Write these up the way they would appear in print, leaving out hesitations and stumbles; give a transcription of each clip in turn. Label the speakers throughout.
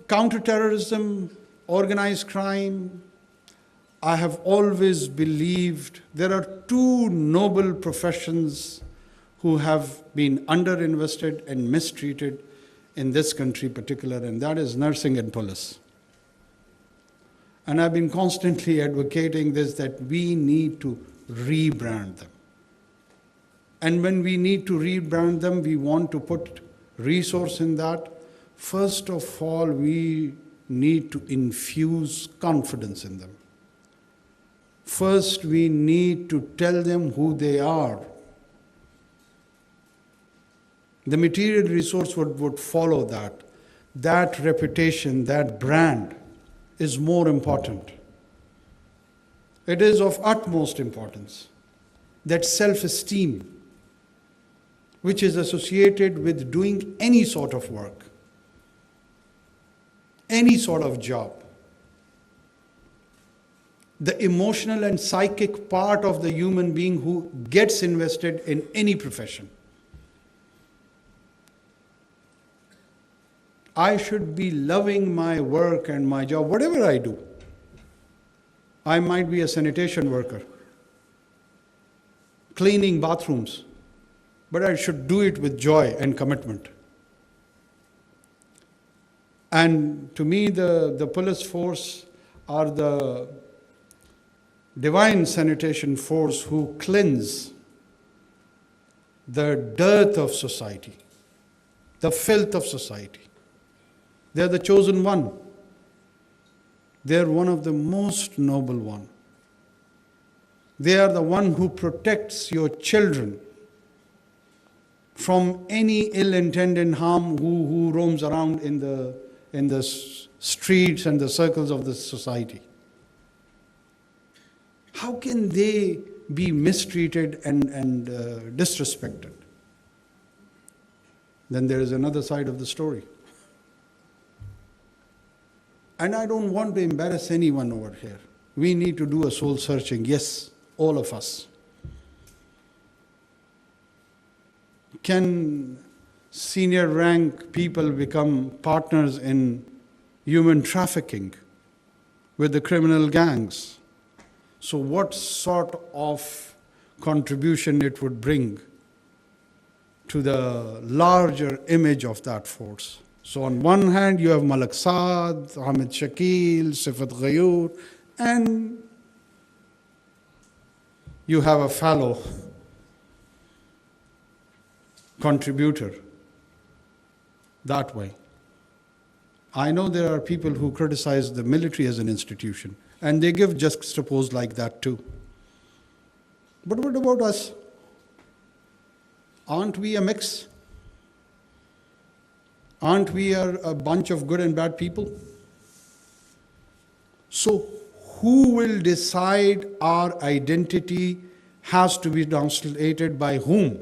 Speaker 1: Counterterrorism, organized crime, I have always believed there are two noble professions who have been underinvested and mistreated in this country particular, and that is nursing and police. And I've been constantly advocating this, that we need to rebrand them. And when we need to rebrand them, we want to put resource in that. First of all, we need to infuse confidence in them. First, we need to tell them who they are. The material resource would follow that. That reputation, that brand is more important. It is of utmost importance. That self-esteem, which is associated with doing any sort of work, any sort of job. The emotional and psychic part of the human being who gets invested in any profession. I should be loving my work and my job, whatever I do. I might be a sanitation worker, cleaning bathrooms, but I should do it with joy and commitment. And to me, the police force are the divine sanitation force who cleanse the dirt of society, the filth of society. They're the chosen one. They're one of the most noble one. They are the one who protects your children from any ill-intended harm who roams around in the streets and the circles of the society. How can they be mistreated and disrespected? Then there is another side of the story. And I don't want to embarrass anyone over here. We need to do a soul searching. Yes, all of us. Can senior rank people become partners in human trafficking with the criminal gangs? So what sort of contribution it would bring to the larger image of that force? So on one hand, you have Malak Saad, Hamid Shakil, Sifat Ghayur, and you have a fellow contributor that way. I know there are people who criticize the military as an institution, and they give juxtapose like that too. But what about us? Aren't we a mix? Aren't we a bunch of good and bad people? So who will decide our identity has to be translated by whom?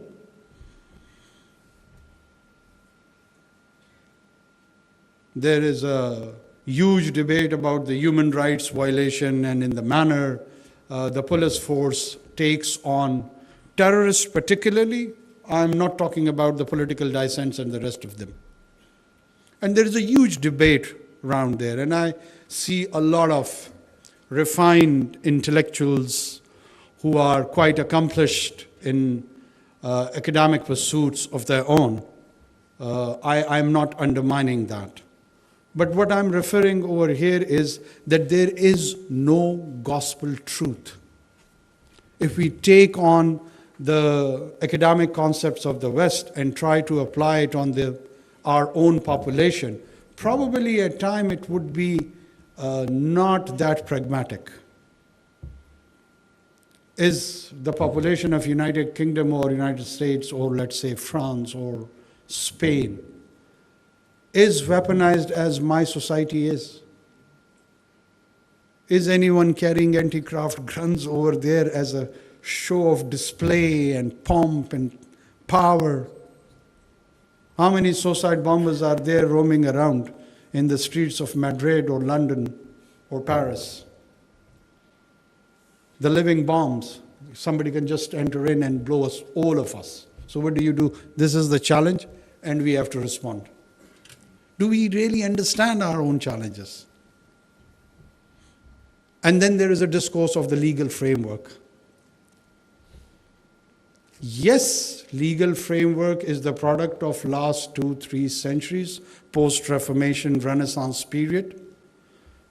Speaker 1: There is a huge debate about the human rights violation and in the manner the police force takes on terrorists particularly. I'm not talking about the political dissents and the rest of them. And there is a huge debate around there, and I see a lot of refined intellectuals who are quite accomplished in academic pursuits of their own. I'm not undermining that. But what I'm referring over here is that there is no gospel truth. If we take on the academic concepts of the West and try to apply it on our own population, probably at time it would be not that pragmatic. Is the population of United Kingdom or United States or let's say France or Spain is weaponized as my society is? Is anyone carrying anti-craft guns over there as a show of display and pomp and power? How many suicide bombers are there roaming around in the streets of Madrid or London or Paris? The living bombs. Somebody can just enter in and blow us, all of us. So what do? This is the challenge, and we have to respond. Do we really understand our own challenges? And then there is a discourse of the legal framework. Yes, legal framework is the product of last 2-3 centuries, post-Reformation, Renaissance period.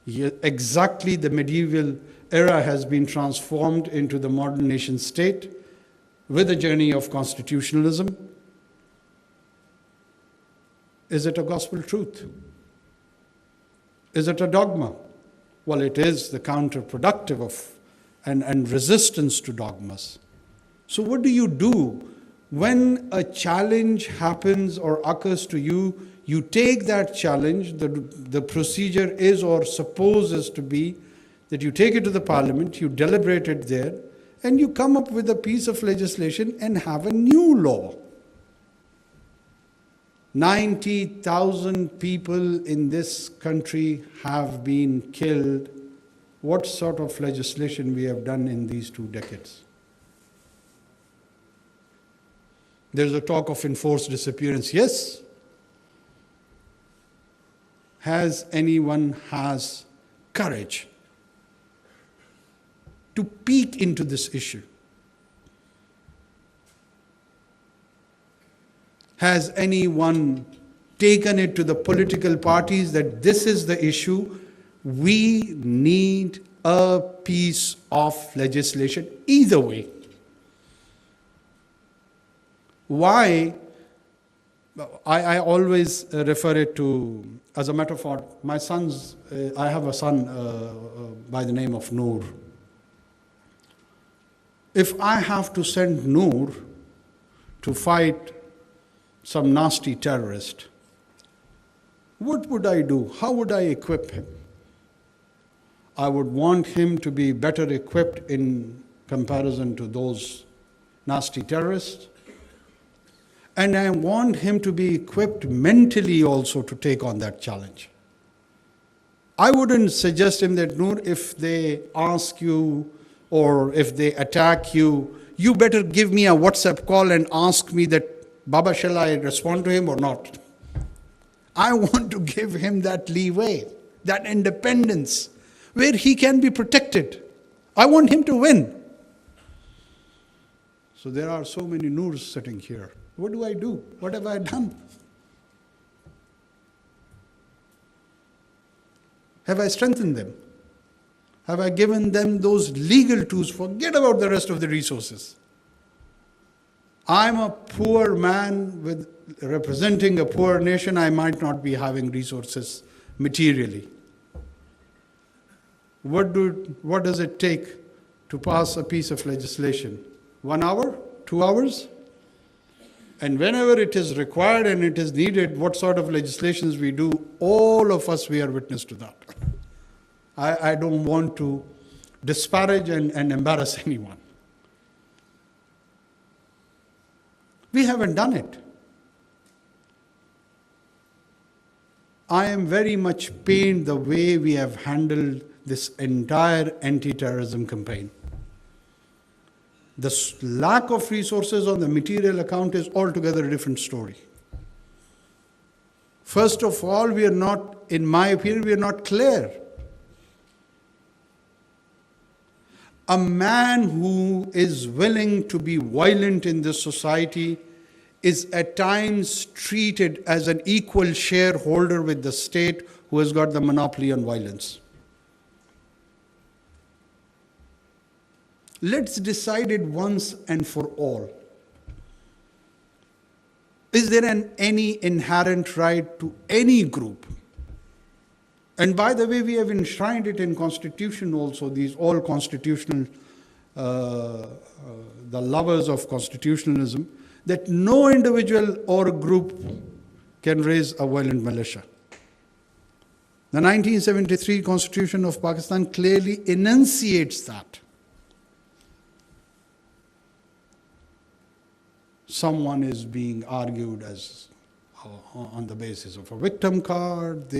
Speaker 1: Exactly, the medieval era has been transformed into the modern nation state with a journey of constitutionalism. Is it a gospel truth? Is it a dogma? Well, it is the counterproductive of and resistance to dogmas. So what do you do when a challenge happens or occurs to you? You take that challenge, the procedure is or supposes to be that you take it to the parliament, you deliberate it there, and you come up with a piece of legislation and have a new law. 90,000 people in this country have been killed. What sort of legislation we have done in these 2 decades? There's a talk of enforced disappearance. Yes. Has anyone has courage to peek into this issue? Has anyone taken it to the political parties that this is the issue? We need a piece of legislation either way. Why? I always refer it to, as a metaphor, my son's, I have a son by the name of Noor. If I have to send Noor to fight some nasty terrorist, what would I do? How would I equip him? I would want him to be better equipped in comparison to those nasty terrorists. And I want him to be equipped mentally also to take on that challenge. I wouldn't suggest him that, Noor, if they ask you or if they attack you, you better give me a WhatsApp call and ask me that, Baba, shall I respond to him or not? I want to give him that leeway, that independence, where he can be protected. I want him to win. So there are so many Noors sitting here. What do I do? What have I done? Have I strengthened them? Have I given them those legal tools? Forget about the rest of the resources. I'm a poor man representing a poor nation. I might not be having resources materially. What does it take to pass a piece of legislation? 1 hour? 2 hours? And whenever it is required and it is needed, what sort of legislations we do, all of us, we are witness to that. I don't want to disparage and embarrass anyone. We haven't done it. I am very much pained the way we have handled this entire anti-terrorism campaign. The lack of resources on the material account is altogether a different story. First of all, we are not, in my opinion, we are not clear. A man who is willing to be violent in this society is at times treated as an equal shareholder with the state who has got the monopoly on violence. Let's decide it once and for all. Is there any inherent right to any group? And by the way, we have enshrined it in Constitution also, these all constitutional, the lovers of constitutionalism, that no individual or group can raise a violent militia. The 1973 Constitution of Pakistan clearly enunciates that. Someone is being argued as on the basis of a victim card.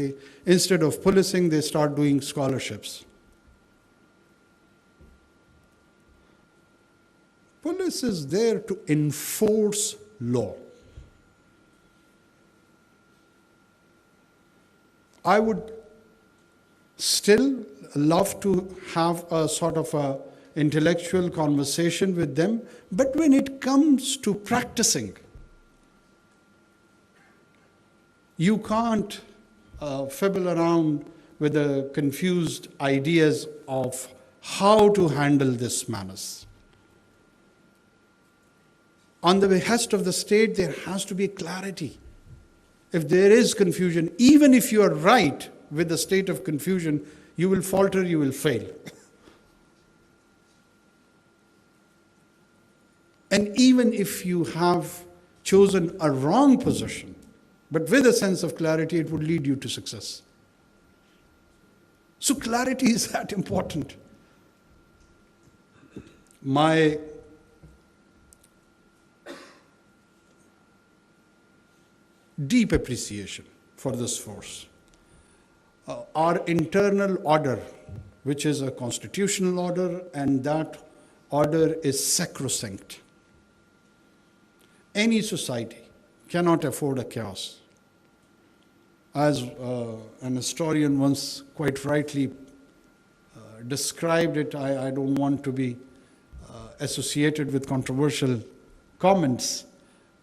Speaker 1: Instead of policing, they start doing scholarships. Police is there to enforce law. I would still love to have a sort of a intellectual conversation with them, but when it comes to practicing, you can't fibble around with the confused ideas of how to handle this menace. On the behest of the state, there has to be clarity. If there is confusion, even if you are right with the state of confusion, you will falter, you will fail. And even if you have chosen a wrong position, but with a sense of clarity, it would lead you to success. So clarity is that important. My deep appreciation for this force. Our internal order, which is a constitutional order, and that order is sacrosanct. Any society cannot afford a chaos. As an historian once quite rightly described it, I don't want to be associated with controversial comments,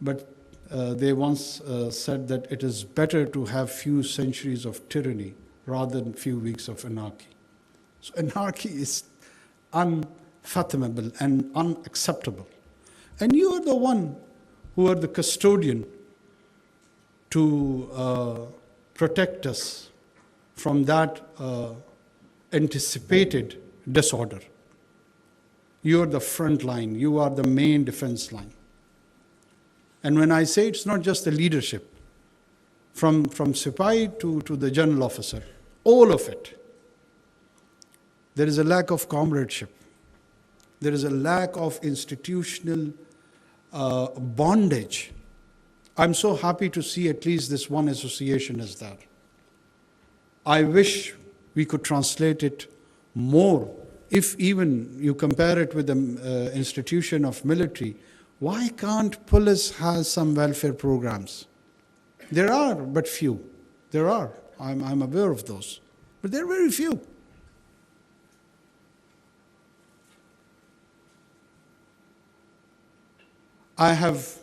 Speaker 1: but they once said that it is better to have few centuries of tyranny rather than few weeks of anarchy. So anarchy is unfathomable and unacceptable. And you are the one who are the custodian to protect us from that anticipated disorder. You are the front line. You are the main defense line. And when I say it's not just the leadership, from Sipahi to the general officer, all of it, there is a lack of comradeship. There is a lack of institutional bondage. I'm so happy to see at least this one association as that. I wish we could translate it more. If even you compare it with the institution of military, why can't police have some welfare programs? There are, but few. There are. I'm aware of those. But there are very few. I have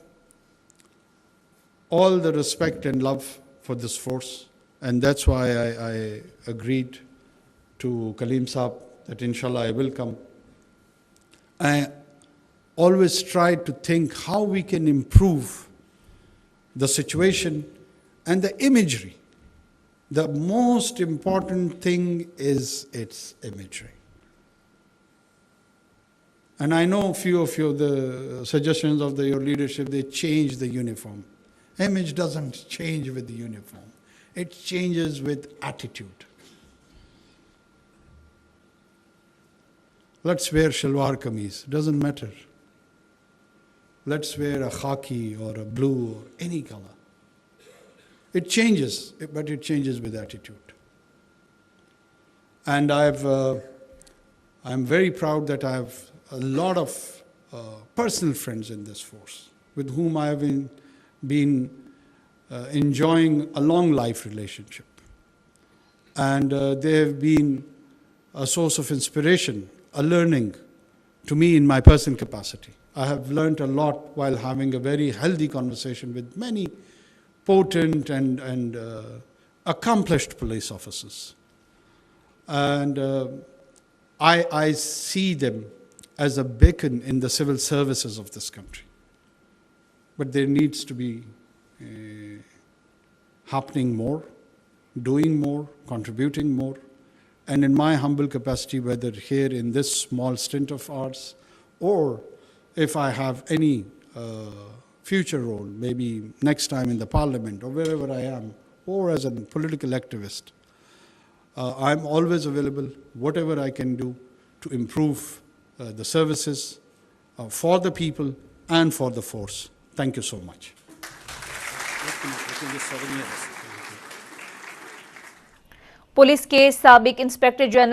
Speaker 1: all the respect and love for this force, and that's why I agreed to Kaleem Saab that inshallah I will come. I always try to think how we can improve the situation and the imagery. The most important thing is its imagery. And I know a few of you, the suggestions of your leadership, they change the uniform. Image doesn't change with the uniform. It changes with attitude. Let's wear shalwar kameez, doesn't matter. Let's wear a khaki or a blue or any color. It changes, but it changes with attitude. And I'm very proud that I have a lot of personal friends in this force with whom I have been enjoying a long life relationship. And they have been a source of inspiration, a learning to me in my personal capacity. I have learned a lot while having a very healthy conversation with many potent and accomplished police officers. And I see them as a beacon in the civil services of this country. But there needs to be happening more, doing more, contributing more. And in my humble capacity, whether here in this small stint of ours, or if I have any future role, maybe next time in the parliament or wherever I am, or as a political activist, I'm always available, whatever I can do to improve the services for the people and for the force. Thank you so much.
Speaker 2: Police के साबिक inspector general